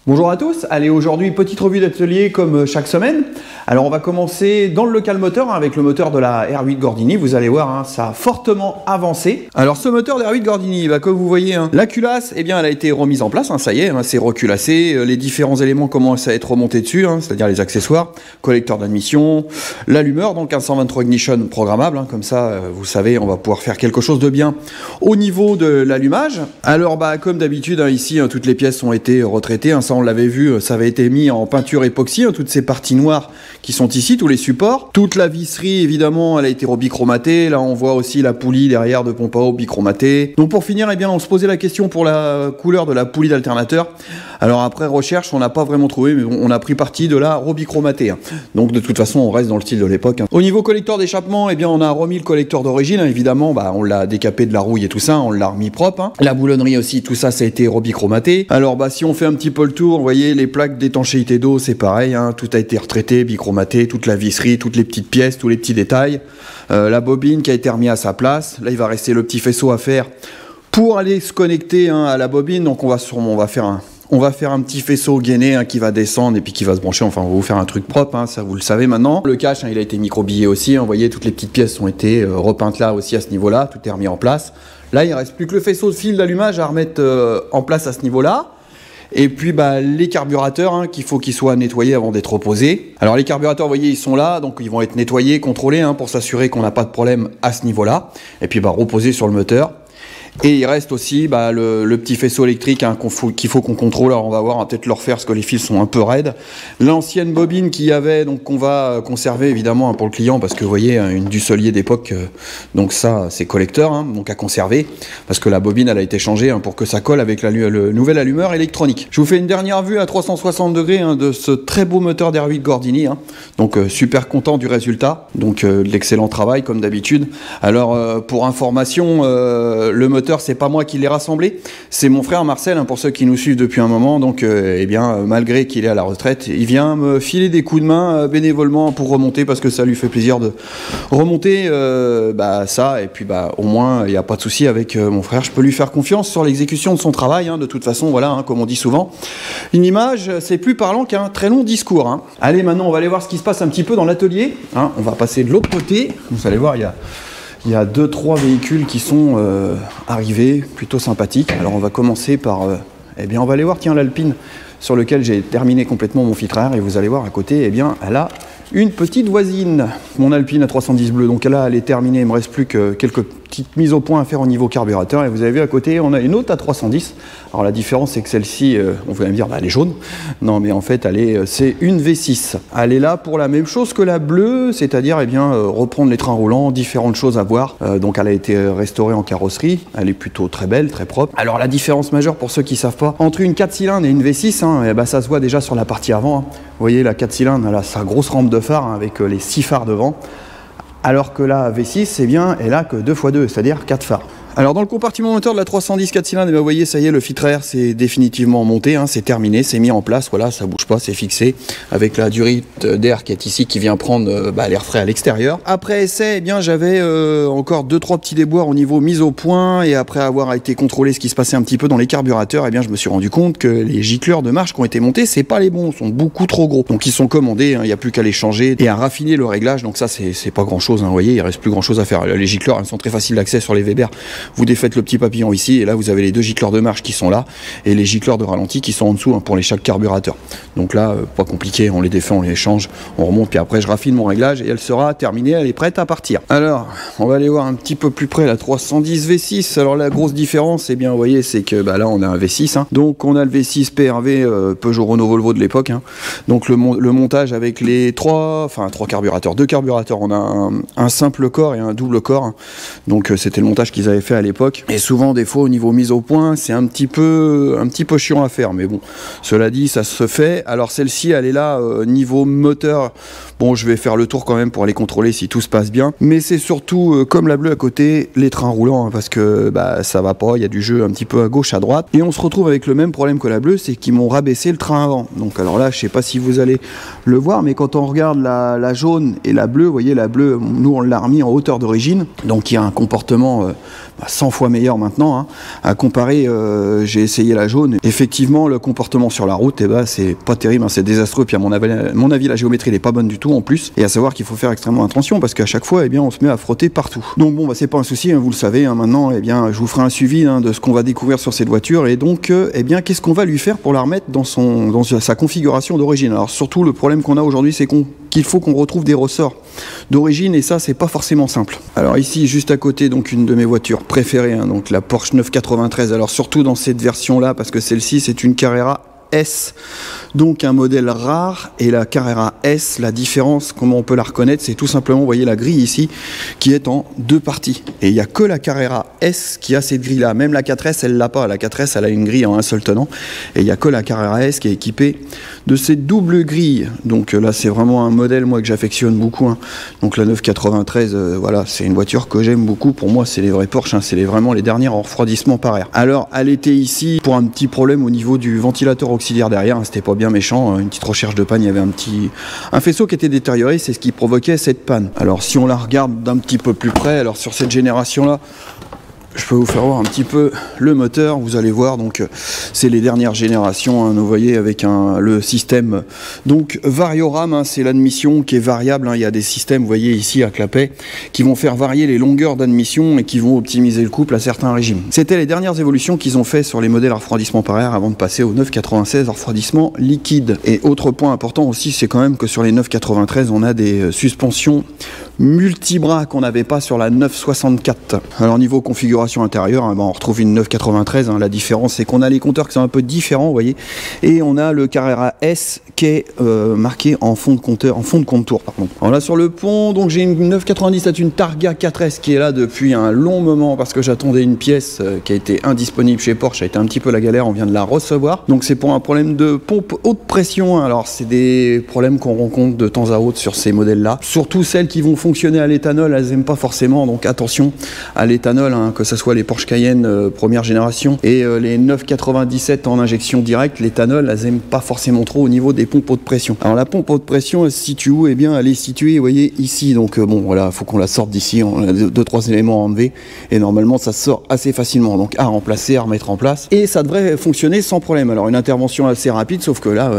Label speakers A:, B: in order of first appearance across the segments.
A: Bonjour à tous, allez aujourd'hui petite revue d'atelier comme chaque semaine. Alors on va commencer dans le local moteur avec le moteur de la R8 Gordini, vous allez voir ça a fortement avancé. Alors ce moteur de R8 Gordini, comme vous voyez, la culasse elle a été remise en place, ça y est, c'est reculassé, les différents éléments commencent à être remontés dessus, c'est-à-dire les accessoires, collecteur d'admission, l'allumeur, donc un 123 ignition programmable, comme ça vous savez on va pouvoir faire quelque chose de bien au niveau de l'allumage. Alors comme d'habitude ici toutes les pièces ont été retraitées, ça on l'avait vu, ça avait été mis en peinture époxy, toutes ces parties noires qui sont ici, tous les supports. Toute la visserie, évidemment, elle a été rebicromatée. Là, on voit aussi la poulie derrière de pompe à eau bicromatée. Donc pour finir, on se posait la question pour la couleur de la poulie d'alternateur. Alors après recherche, on n'a pas vraiment trouvé, mais on a pris parti de la rebicromatée. Donc de toute façon, on reste dans le style de l'époque. Au niveau collecteur d'échappement, on a remis le collecteur d'origine. Évidemment, on l'a décapé de la rouille et tout ça, on l'a remis propre. La boulonnerie aussi, tout ça, ça a été rebicromaté. Alors si on fait un petit peu le tour, vous voyez, les plaques d'étanchéité d'eau, c'est pareil, tout a été retraité, bicromaté, toute la visserie, toutes les petites pièces, tous les petits détails. La bobine qui a été remise à sa place. Là, il va rester le petit faisceau à faire pour aller se connecter à la bobine. Donc on va faire un petit faisceau gainé qui va descendre et puis qui va se brancher. Enfin, on va vous faire un truc propre, ça vous le savez maintenant. Le cache, il a été microbillé aussi. Vous voyez, toutes les petites pièces ont été repeintes là aussi à ce niveau-là. Tout est remis en place. Là, il ne reste plus que le faisceau de fil d'allumage à remettre en place à ce niveau-là. Et puis les carburateurs qu'il faut qu'ils soient nettoyés avant d'être reposés. Alors les carburateurs, vous voyez, ils sont là, donc ils vont être nettoyés, contrôlés pour s'assurer qu'on n'a pas de problème à ce niveau-là. Et puis reposés sur le moteur. Et il reste aussi le petit faisceau électrique qu'il faut qu'on contrôle. Alors on va voir, on va peut-être le refaire parce que les fils sont un peu raides. L'ancienne bobine qu'il y avait, donc qu'on va conserver évidemment pour le client, parce que vous voyez, une Dussolier d'époque, donc ça c'est collecteur, donc à conserver, parce que la bobine elle a été changée pour que ça colle avec le nouvel allumeur électronique. Je vous fais une dernière vue à 360 degrés de ce très beau moteur d'R8 Gordini, donc super content du résultat, donc de l'excellent travail comme d'habitude. Alors pour information, le moteur c'est pas moi qui l'ai rassemblé, c'est mon frère Marcel, pour ceux qui nous suivent depuis un moment. Donc malgré qu'il est à la retraite, il vient me filer des coups de main bénévolement pour remonter, parce que ça lui fait plaisir de remonter ça. Et puis au moins il n'y a pas de souci avec mon frère, je peux lui faire confiance sur l'exécution de son travail. De toute façon, voilà, comme on dit souvent, une image c'est plus parlant qu'un très long discours. Allez, maintenant on va aller voir ce qui se passe un petit peu dans l'atelier. On va passer de l'autre côté. Vous allez voir, il y a 2-3 véhicules qui sont arrivés, plutôt sympathiques. Alors on va commencer par, on va aller voir, l'Alpine sur lequel j'ai terminé complètement mon filtre à air, et vous allez voir à côté, elle a une petite voisine, mon Alpine à 310 bleu. Donc là elle est terminée, il me reste plus que quelques petites mises au point à faire au niveau carburateur, et vous avez vu à côté on a une autre à 310. Alors la différence c'est que celle-ci, on va me dire elle est jaune, non mais en fait c'est une V6. Elle est là pour la même chose que la bleue, c'est-à-dire reprendre les trains roulants, différentes choses à voir. Donc elle a été restaurée en carrosserie, elle est plutôt très belle, très propre. Alors la différence majeure pour ceux qui savent pas, entre une 4 cylindres et une V6, ça se voit déjà sur la partie avant. Vous voyez, la 4 cylindres elle a sa grosse rampe de phare avec les 6 phares devant, alors que la V6 elle a que 2x2, c'est-à-dire 4 phares. Alors dans le compartiment moteur de la 310 4 cylindres, vous voyez, ça y est, le filtre à air c'est définitivement monté, c'est terminé, c'est mis en place, voilà, ça bouge pas, c'est fixé, avec la durite d'air qui est ici, qui vient prendre l'air frais à l'extérieur. Après essai, j'avais encore 2-3 petits déboires au niveau mise au point, et après avoir été contrôlé ce qui se passait un petit peu dans les carburateurs, je me suis rendu compte que les gicleurs de marche qui ont été montés, c'est pas les bons, sont beaucoup trop gros. Donc ils sont commandés, il n'y a plus qu'à les changer et à raffiner le réglage, donc ça c'est pas grand chose, vous voyez, il reste plus grand chose à faire. Les gicleurs, elles sont très faciles d'accès sur les Weber. Vous défaites le petit papillon ici, et là vous avez les 2 gicleurs de marche qui sont là, et les gicleurs de ralenti qui sont en dessous pour les chaque carburateur. Donc là, pas compliqué, on les défait, on les change, on remonte, puis après je raffine mon réglage, et elle sera terminée, elle est prête à partir. Alors, on va aller voir un petit peu plus près la 310 V6. Alors la grosse différence, vous voyez, c'est que là on a un V6, donc on a le V6 PRV Peugeot Renault Volvo de l'époque, donc le montage avec les 3 carburateurs, 2 carburateurs, on a un simple corps et un double corps, donc c'était le montage qu'ils avaient fait à l'époque. Et souvent des fois au niveau mise au point c'est un petit peu chiant à faire, mais bon, cela dit ça se fait. Alors celle-ci elle est là niveau moteur, bon je vais faire le tour quand même pour aller contrôler si tout se passe bien, mais c'est surtout comme la bleue à côté, les trains roulants, parce que ça va pas, il y a du jeu un petit peu à gauche à droite, et on se retrouve avec le même problème que la bleue, c'est qu'ils m'ont rabaissé le train avant. Donc alors là je sais pas si vous allez le voir, mais quand on regarde la jaune et la bleue, vous voyez la bleue, nous on l'a remis en hauteur d'origine, donc il y a un comportement 100 fois meilleure maintenant, hein. À comparer, j'ai essayé la jaune. Effectivement, le comportement sur la route, eh ben, c'est pas terrible, hein, c'est désastreux. Puis à mon avis, la géométrie n'est pas bonne du tout en plus. Et à savoir qu'il faut faire extrêmement attention parce qu'à chaque fois, eh bien, on se met à frotter partout. Donc bon, bah, c'est pas un souci, hein, vous le savez. Hein, maintenant, eh bien, je vous ferai un suivi, hein, de ce qu'on va découvrir sur cette voiture. Et donc, eh bien, qu'est-ce qu'on va lui faire pour la remettre dans sa configuration d'origine. Alors surtout, le problème qu'on a aujourd'hui, c'est qu'il faut qu'on retrouve des ressorts d'origine, et ça, c'est pas forcément simple. Alors ici, juste à côté, donc une de mes voitures préférées, hein, donc la Porsche 993. Alors surtout dans cette version-là, parce que celle-ci, c'est une Carrera S, donc un modèle rare. Et la Carrera S, la différence, comment on peut la reconnaître, c'est tout simplement, vous voyez la grille ici, qui est en deux parties. Et il n'y a que la Carrera S qui a cette grille-là. Même la 4S, elle l'a pas. La 4S, elle a une grille en un seul tenant. Et il n'y a que la Carrera S qui est équipée de cette double grille. Donc là, c'est vraiment un modèle, moi, que j'affectionne beaucoup, hein. Donc la 993, voilà, c'est une voiture que j'aime beaucoup. Pour moi, c'est les vrais Porsche, hein. C'est vraiment les dernières en refroidissement par air. Alors, elle était ici pour un petit problème au niveau du ventilateur auxiliaire derrière, hein. C'était pas bien méchant, hein. Une petite recherche de panne, il y avait un faisceau qui était détérioré, c'est ce qui provoquait cette panne. Alors si on la regarde d'un petit peu plus près, alors sur cette génération là, je peux vous faire voir un petit peu le moteur. Vous allez voir, donc c'est les dernières générations, hein, vous voyez, avec le système donc Varioram, hein, c'est l'admission qui est variable, hein. Il y a des systèmes, vous voyez ici à clapet, qui vont faire varier les longueurs d'admission et qui vont optimiser le couple à certains régimes. C'était les dernières évolutions qu'ils ont fait sur les modèles à refroidissement par air avant de passer au 996 refroidissement liquide. Et autre point important aussi, c'est quand même que sur les 993, on a des suspensions multibras qu'on n'avait pas sur la 964. Alors niveau configuration intérieure, hein, ben on retrouve une 993, hein. La différence, c'est qu'on a les compteurs qui sont un peu différents, vous voyez, et on a le Carrera S qui est marqué en fond de compteur, en fond de contour par contre. Alors là sur le pont, donc j'ai une 990, c'est une Targa 4S qui est là depuis un long moment parce que j'attendais une pièce qui a été indisponible chez Porsche. Ça a été un petit peu la galère, on vient de la recevoir. Donc c'est pour un problème de pompe haute pression, hein. Alors c'est des problèmes qu'on rencontre de temps à autre sur ces modèles là, surtout celles qui vont fonctionner à l'éthanol, elles n'aiment pas forcément, donc attention à l'éthanol, hein, que ce soit les Porsche Cayenne première génération et les 997 en injection directe, l'éthanol, elles n'aiment pas forcément trop au niveau des pompes haute pression. Alors la pompe haute pression, elle se situe où? Eh bien, elle est située, vous voyez, ici. Donc bon, voilà, il faut qu'on la sorte d'ici. On a 2-3 éléments à enlever et normalement, ça sort assez facilement. Donc à remplacer, à remettre en place. Et ça devrait fonctionner sans problème. Alors une intervention assez rapide, sauf que là,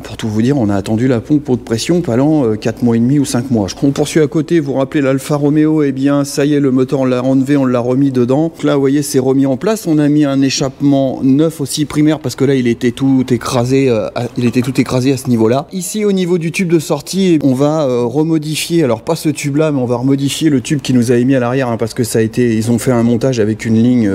A: pour tout vous dire, on a attendu la pompe haute pression pendant 4 mois et demi ou 5 mois. On poursuit à côté, vous vous rappelez l'Alfa Romeo, eh bien, ça y est, le moteur, on l'a enlevé, on l'a remis dedans. Donc là, vous voyez, c'est remis en place. On a mis un échappement neuf aussi primaire parce que là, il était tout écrasé à ce niveau-là. Ici, au niveau du tube de sortie, on va remodifier, alors pas ce tube-là, mais on va remodifier le tube qui nous a émis à l'arrière, hein, parce que ça a été, ils ont fait un montage avec une ligne,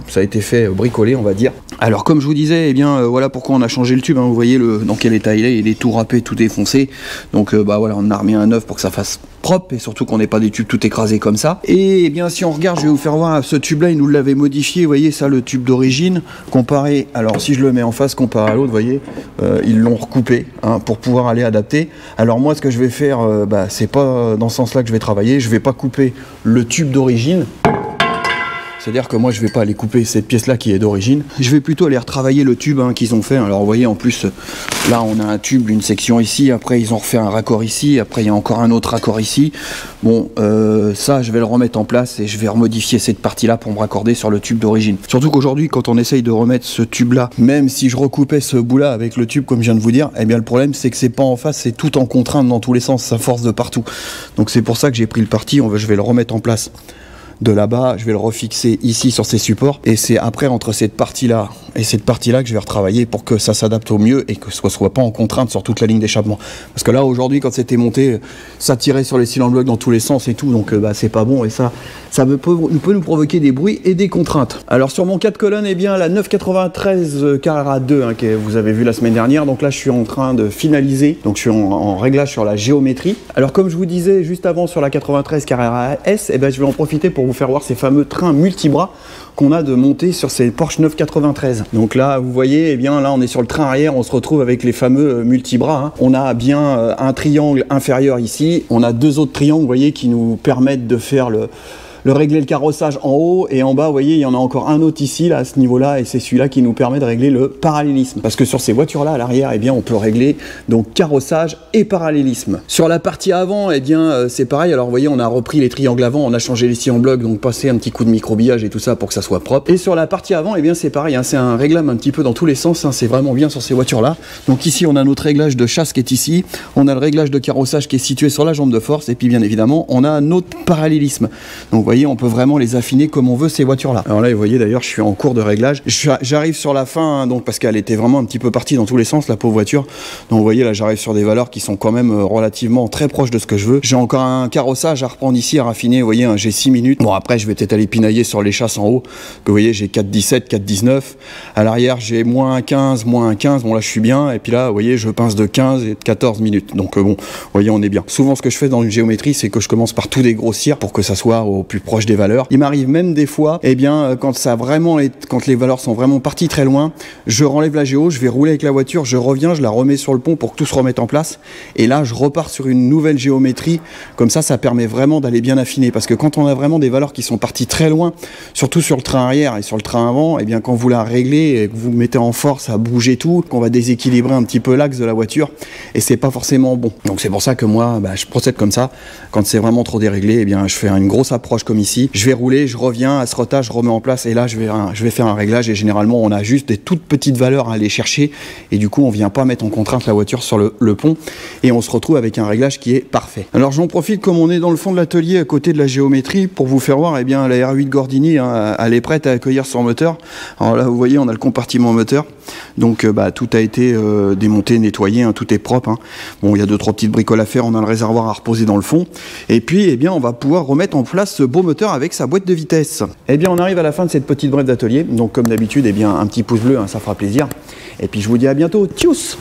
A: ça a été fait bricolé, on va dire. Alors, comme je vous disais, eh bien, voilà pourquoi on a changé le tube, hein. Vous voyez dans quel état il est tout râpé, tout défoncé. Donc, voilà, on a remis un neuf pour que ça fasse propre et surtout qu'on n'ait pas des tubes tout écrasés comme ça. Et eh bien, si on regarde, je vais vous faire voir ce tube-là, il nous l'avait modifié. Vous voyez ça, le tube d'origine comparé. Alors, si je le mets en face comparé à l'autre, vous voyez, ils l'ont recoupé, hein, pour pouvoir aller adapter. Alors moi, ce que je vais faire, c'est pas dans ce sens-là que je vais travailler. Je vais pas couper le tube d'origine. C'est-à-dire que moi, je vais pas aller couper cette pièce-là qui est d'origine. Je vais plutôt aller retravailler le tube, hein, qu'ils ont fait. Alors, vous voyez, en plus, là, on a un tube, une section ici. Après, ils ont refait un raccord ici. Après, il y a encore un autre raccord ici. Bon, ça, je vais le remettre en place et je vais remodifier cette partie-là pour me raccorder sur le tube d'origine. Surtout qu'aujourd'hui, quand on essaye de remettre ce tube-là, même si je recoupais ce bout-là avec le tube, comme je viens de vous dire, eh bien, le problème, c'est que c'est pas en face, c'est tout en contrainte dans tous les sens. Ça force de partout. Donc, c'est pour ça que j'ai pris le parti. Je vais le remettre en place de là-bas, je vais le refixer ici sur ces supports et c'est après entre cette partie-là et cette partie-là que je vais retravailler pour que ça s'adapte au mieux et que ce soit pas en contrainte sur toute la ligne d'échappement. Parce que là aujourd'hui, quand c'était monté, ça tirait sur les cylindres blocs dans tous les sens et tout, donc c'est pas bon et ça peut nous provoquer des bruits et des contraintes. Alors sur mon 4 colonnes, eh bien la 993 Carrera 2, hein, que vous avez vu la semaine dernière, donc là je suis en train de finaliser, donc je suis en réglage sur la géométrie. Alors comme je vous disais juste avant sur la 93 Carrera S, eh ben, je vais en profiter pour vous faire voir ces fameux trains multibras qu'on a de monter sur ces Porsche 993. Donc là, vous voyez, eh bien là, on est sur le train arrière, on se retrouve avec les fameux multibras, hein. On a bien un triangle inférieur ici, on a deux autres triangles, vous voyez, qui nous permettent de faire le régler le carrossage en haut et en bas. Vous voyez, il y en a encore un autre ici, là, à ce niveau-là, et c'est celui-là qui nous permet de régler le parallélisme. Parce que sur ces voitures-là, à l'arrière, eh bien, on peut régler donc carrossage et parallélisme. Sur la partie avant, eh bien, c'est pareil. Alors, vous voyez, on a repris les triangles avant, on a changé les scies en bloc, donc passé un petit coup de microbillage et tout ça pour que ça soit propre. Et sur la partie avant, eh bien, c'est pareil, hein, c'est un réglable un petit peu dans tous les sens, hein, c'est vraiment bien sur ces voitures-là. Donc ici, on a notre réglage de chasse qui est ici, on a le réglage de carrossage qui est situé sur la jambe de force, et puis bien évidemment, on a notre parallélisme. Donc, vous voyez, on peut vraiment les affiner comme on veut ces voitures-là. Alors là, vous voyez, d'ailleurs, je suis en cours de réglage. J'arrive sur la fin, hein, donc parce qu'elle était vraiment un petit peu partie dans tous les sens, la pauvre voiture. Donc, vous voyez, là, j'arrive sur des valeurs qui sont quand même relativement très proches de ce que je veux. J'ai encore un carrossage à reprendre ici, à raffiner. Vous voyez, hein, j'ai 6 minutes. Bon, après, je vais peut-être aller pinailler sur les chasses en haut. Que vous voyez, j'ai 4,17, 4,19. À l'arrière, j'ai moins 15, moins 15. Bon, là, je suis bien. Et puis là, vous voyez, je pince de 15 et de 14 minutes. Donc, bon, vous voyez, on est bien. Souvent, ce que je fais dans une géométrie, c'est que je commence par tout dégrossir pour que ça soit au plus proche des valeurs. Il m'arrive même des fois, eh bien, quand les valeurs sont vraiment parties très loin, je renlève la géo, je vais rouler avec la voiture, je reviens, je la remets sur le pont pour que tout se remette en place. Et là, je repars sur une nouvelle géométrie. Comme ça permet vraiment d'aller bien affiner. Parce que quand on a vraiment des valeurs qui sont parties très loin, surtout sur le train arrière et sur le train avant, eh bien, quand vous la réglez et que vous mettez en force à bouger tout, qu'on va déséquilibrer un petit peu l'axe de la voiture, et c'est pas forcément bon. Donc c'est pour ça que moi, je procède comme ça. Quand c'est vraiment trop déréglé, eh bien, je fais une grosse approche comme ici. Je vais rouler, je reviens, à ce retard, je remets en place, et là, je vais faire un réglage, et généralement, on a juste des toutes petites valeurs à aller chercher, et du coup, on vient pas mettre en contrainte la voiture sur le pont, et on se retrouve avec un réglage qui est parfait. Alors, j'en profite, comme on est dans le fond de l'atelier, à côté de la géométrie, pour vous faire voir, eh bien, la R8 Gordini, hein, elle est prête à accueillir son moteur. Alors là, vous voyez, on a le compartiment moteur, donc tout a été démonté, nettoyé, hein, tout est propre, hein. Bon, il y a 2-3 petites bricoles à faire, on a le réservoir à reposer dans le fond, et puis, eh bien, on va pouvoir remettre en place ce beau moteur avec sa boîte de vitesse. Eh bien, on arrive à la fin de cette petite brève d'atelier, donc comme d'habitude, eh bien, un petit pouce bleu, hein, ça fera plaisir, et puis je vous dis à bientôt, tchuss!